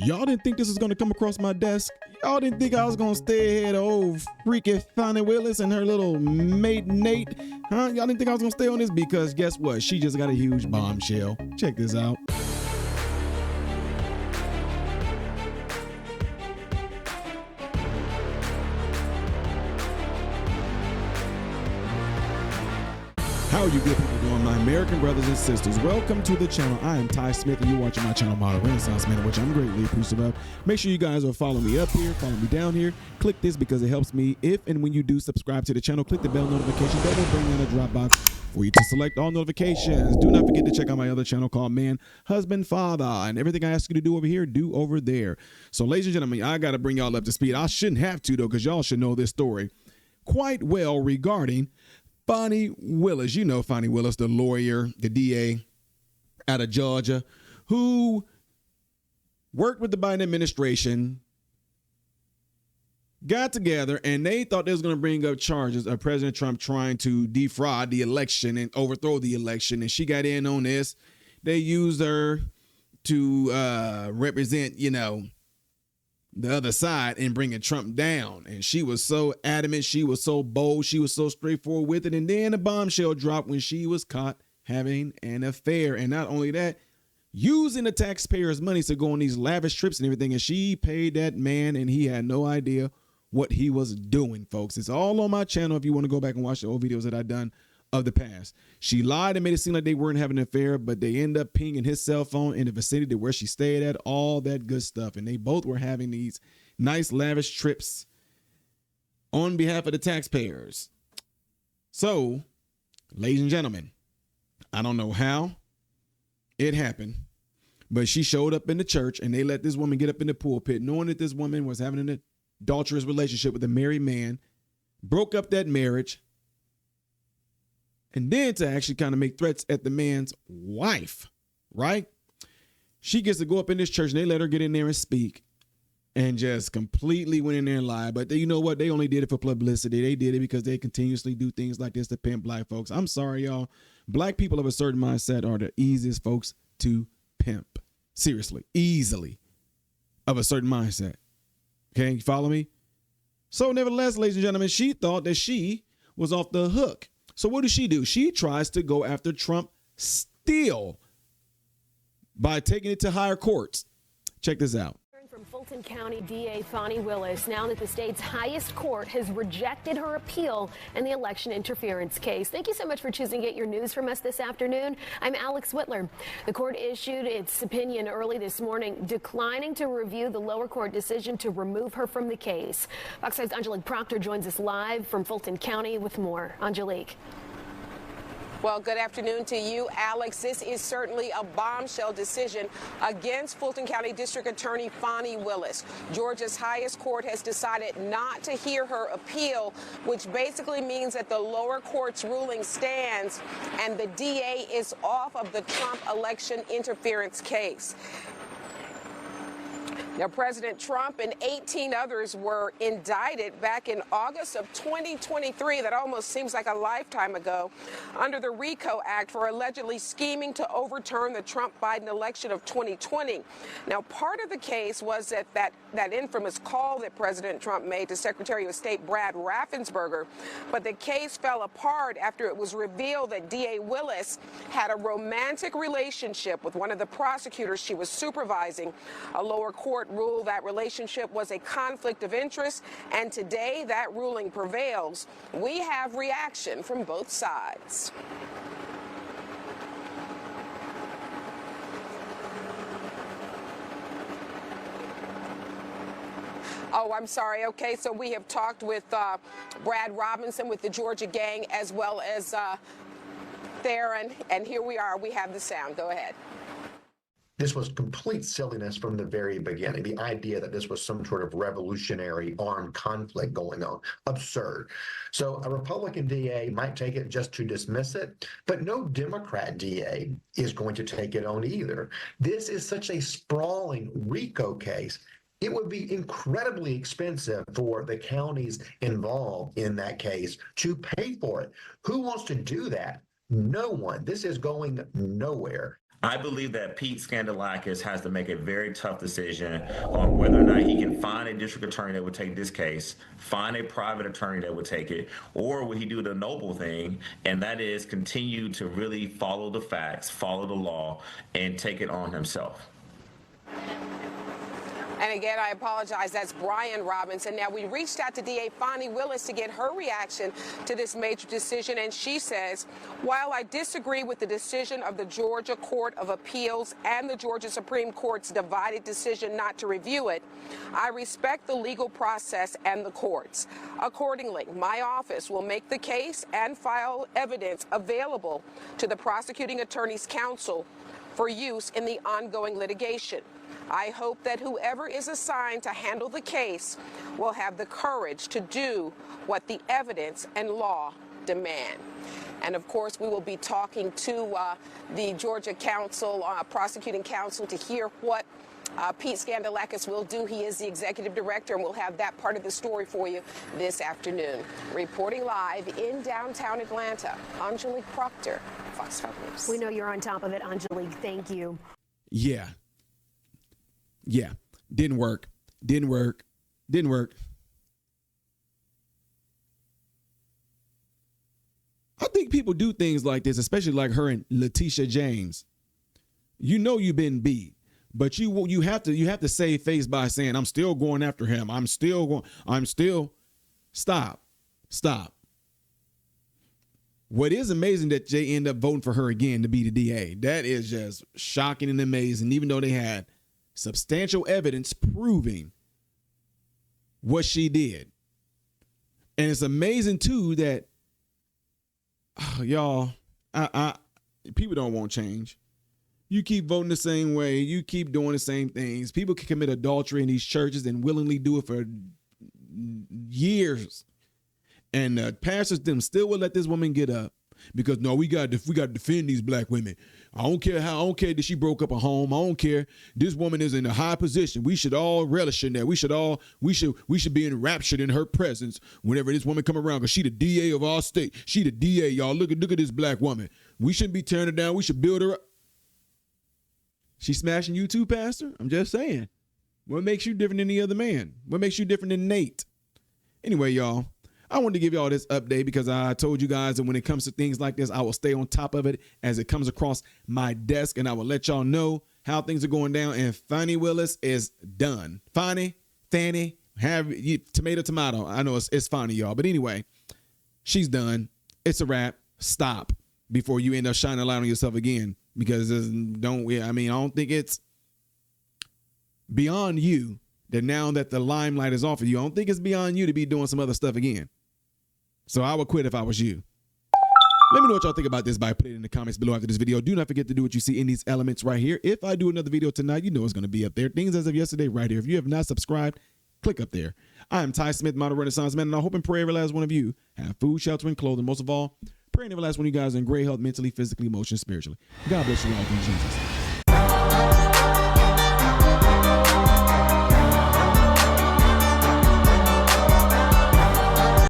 Y'all didn't think this was going to come across my desk? Y'all didn't think I was going to stay ahead of old freaky Fani Willis and her little mate Nate? Huh? Y'all didn't think I was going to stay on this? Because guess what? She just got a huge bombshell. Check this out. How are you good people doing, my American brothers and sisters? Welcome to the channel. I am Ty Smith, and you're watching my channel, Model Renaissance Man, which I'm greatly appreciative of. Make sure you guys are following me up here, follow me down here. Click this because it helps me. If and when you do subscribe to the channel, click the bell notification. That will bring in a drop box for you to select all notifications. Do not forget to check out my other channel called Man, Husband, Father, and everything I ask you to do over here, do over there. So, ladies and gentlemen, I got to bring y'all up to speed. I shouldn't have to, though, because y'all should know this story quite well regarding Fani Willis. You know Fani Willis, the lawyer, the DA out of Georgia, who worked with the Biden administration, got together, and they thought they was going to bring up charges of President Trump trying to defraud the election and overthrow the election. And she got in on this. They used her to represent, you know, the other side and bringing Trump down. And she was so adamant. She was so bold. She was so straightforward with it. And then the bombshell dropped when she was caught having an affair. And not only that, using the taxpayers' money to go on these lavish trips and everything. And she paid that man, and he had no idea what he was doing, folks. It's all on my channel if you want to go back and watch the old videos that I've done of the past. She lied and made it seem like they weren't having an affair, but they end up pinging his cell phone in the vicinity where she stayed at, all that good stuff. And they both were having these nice lavish trips on behalf of the taxpayers. So, ladies and gentlemen, I don't know how it happened, but she showed up in the church and they let this woman get up in the pulpit knowing that this woman was having an adulterous relationship with a married man, broke up that marriage, and then to actually kind of make threats at the man's wife, right? She gets to go up in this church and they let her get in there and speak and just completely went in there and lied. But you know what? They only did it for publicity. They did it because they continuously do things like this to pimp black folks. I'm sorry, y'all. Black people of a certain mindset are the easiest folks to pimp. Seriously, easily of a certain mindset. Okay, you follow me? So nevertheless, ladies and gentlemen, she thought that she was off the hook. So what does she do? She tries to go after Trump still by taking it to higher courts. Check this out. From Fulton County D.A Fani Willis, now that the state's highest court has rejected her appeal in the election interference case. Thank you so much for choosing to get your news from us this afternoon. I'm Alex Whitler. The court issued its opinion early this morning, declining to review the lower court decision to remove her from the case. Fox 5's Angelique Proctor joins us live from Fulton County with more. Angelique. Well, good afternoon to you, Alex. This is certainly a bombshell decision against Fulton County District Attorney Fani Willis. Georgia's highest court has decided not to hear her appeal, which basically means that the lower court's ruling stands and the DA is off of the Trump election interference case. Now, President Trump and 18 others were indicted back in August of 2023. That almost seems like a lifetime ago, under the RICO Act for allegedly scheming to overturn the Trump-Biden election of 2020. Now, part of the case was that infamous call that President Trump made to Secretary of State Brad Raffensperger. But the case fell apart after it was revealed that D.A. Willis had a romantic relationship with one of the prosecutors she was supervising. A lower court ruled that relationship was a conflict of interest, and today that ruling prevails. We have reaction from both sides. Oh, I'm sorry. Okay, so we have talked with Brad Robinson with the Georgia gang, as well as Theron, and here we are. We have the sound. Go ahead. This was complete silliness from the very beginning. The idea that this was some sort of revolutionary armed conflict going on. Absurd. So a Republican DA might take it just to dismiss it, but no Democrat DA is going to take it on either. This is such a sprawling RICO case. It would be incredibly expensive for the counties involved in that case to pay for it. Who wants to do that? No one. This is going nowhere. I believe that Pete Scandalakis has to make a very tough decision on whether or not he can find a district attorney that would take this case, find a private attorney that would take it, or will he do the noble thing, and that is continue to really follow the facts, follow the law, and take it on himself. And again, I apologize. That's Brian Robinson. Now, we reached out to D.A Fani Willis to get her reaction to this major decision, and she says, while I disagree with the decision of the Georgia Court of Appeals and the Georgia Supreme Court's divided decision not to review it, I respect the legal process and the courts. Accordingly, my office will make the case and file evidence available to the prosecuting attorney's counsel for use in the ongoing litigation. I hope that whoever is assigned to handle the case will have the courage to do what the evidence and law demand. And of course, we will be talking to the Georgia counsel, prosecuting counsel, to hear what Pete Scandalakis will do. He is the executive director, and we'll have that part of the story for you this afternoon. Reporting live in downtown Atlanta, Angelique Proctor, Fox 5 News. We know you're on top of it, Angelique. Thank you. Yeah. Didn't work. I think people do things like this, especially like her and Letitia James. You know you've been beat, but you have to save face by saying, I'm still going after him. Stop. What is amazing that they end up voting for her again to be the DA. That is just shocking and amazing, even though they had substantial evidence proving what she did. And it's amazing too that y'all, people don't want change. You keep voting the same way. You keep doing the same things. People can commit adultery in these churches and willingly do it for years. And the pastors them still will let this woman get up because no, we got to defend these black women. I don't care that she broke up a home. I don't care. This woman is in a high position. We should all relish in that. We should be enraptured in her presence whenever this woman come around because she the DA of our state. She the DA, y'all. Look at this black woman. We shouldn't be tearing her down. We should build her up. She smashing you too, Pastor? I'm just saying. What makes you different than the other man? What makes you different than Nate? Anyway, y'all, I wanted to give y'all this update because I told you guys that when it comes to things like this, I will stay on top of it as it comes across my desk, and I will let y'all know how things are going down. And Fani Willis is done. Fanny, have you, tomato. I know it's Fani, y'all. But anyway, she's done. It's a wrap. Stop before you end up shining a light on yourself again. Because I don't think it's beyond you that now that the limelight is off of you, I don't think it's beyond you to be doing some other stuff again. So I would quit if I was you. Let me know what y'all think about this by putting it in the comments below after this video. Do not forget to do what you see in these elements right here. If I do another video tonight, you know it's going to be up there. Things as of yesterday right here. If you have not subscribed, click up there. I am Ty Smith, Model Renaissance Man, and I hope and pray every last one of you have food, shelter, and clothing. Most of all, praying every last one of you guys are in great health, mentally, physically, emotionally, spiritually. God bless you all in Jesus.